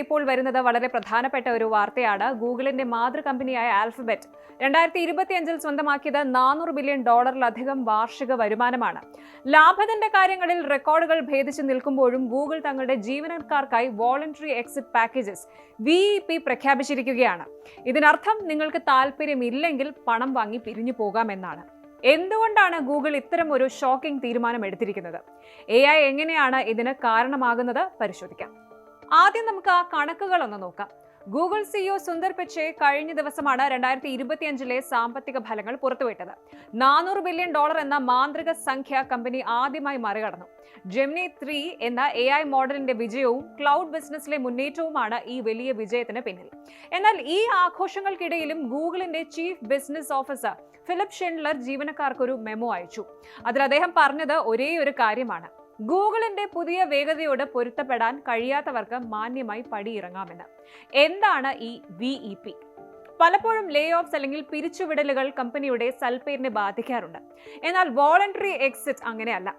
ഇപ്പോൾ വരുന്നത് വളരെ പ്രധാനപ്പെട്ട ഒരു വാർത്തയാണ്. ഗൂഗിളിന്റെ മാതൃകമ്പനിയായ ആൽഫബറ്റ് 2025 സ്വന്തമാക്കിയത് $400 ബില്യൺ വാർഷിക വരുമാനമാണ്. ലാഭത്തിന്റെ കാര്യങ്ങളിൽ റെക്കോർഡുകൾ ഭേദിച്ചു നിൽക്കുമ്പോഴും ഗൂഗിൾ തങ്ങളുടെ ജീവനക്കാർക്കായി വോളണ്ടറി എക്സിറ്റ് പാക്കേജസ് VEP പ്രഖ്യാപിച്ചിരിക്കുകയാണ്. ഇതിനർത്ഥം നിങ്ങൾക്ക് താല്പര്യമില്ലെങ്കിൽ പണം വാങ്ങി പിരിഞ്ഞു പോകാമെന്നാണ്. എന്തുകൊണ്ടാണ് ഗൂഗിൾ ഇത്തരം ഒരു ഷോക്കിംഗ് തീരുമാനം എടുത്തിരിക്കുന്നത്? AI എങ്ങനെയാണ് ഇതിന് കാരണമാകുന്നത് പരിശോധിക്കാം. ആദ്യം നമുക്ക് ആ കണക്കുകൾ ഒന്ന് നോക്കാം. ഗൂഗിൾ CEO സുന്ദർ പിച്ചെ കഴിഞ്ഞ ദിവസമാണ് 2025 സാമ്പത്തിക ഫലങ്ങൾ പുറത്തുവിട്ടത്. $400 ബില്യൺ എന്ന മാന്ത്രിക സംഖ്യ കമ്പനി ആദ്യമായി മറികടന്നു. ജെമിനി 3 എന്ന AI മോഡലിന്റെ വിജയവും ക്ലൗഡ് ബിസിനസ്സിലെ മുന്നേറ്റവുമാണ് ഈ വലിയ വിജയത്തിന് പിന്നിൽ. എന്നാൽ ഈ ആഘോഷങ്ങൾക്കിടയിലും ഗൂഗിളിന്റെ chief business officer Philipp Schindler ജീവനക്കാർക്കൊരു മെമ്മോ അയച്ചു. അതിൽ അദ്ദേഹം പറഞ്ഞത് ഒരേ ഒരു കാര്യമാണ്: ഗൂഗിളിന്റെ പുതിയ വേഗതയോട് പൊരുത്തപ്പെടാൻ കഴിയാത്തവർക്ക് മാന്യമായി പടിയിറങ്ങാമെന്ന്. എന്താണ് ഈ VEP? പലപ്പോഴും ലേ ഓഫ്സ് അല്ലെങ്കിൽ പിരിച്ചുവിടലുകൾ കമ്പനിയുടെ സൽപ്പേരിനെ ബാധിക്കാറുണ്ട്. എന്നാൽ വോളണ്ടറി എക്സിറ്റ് അങ്ങനെയല്ല.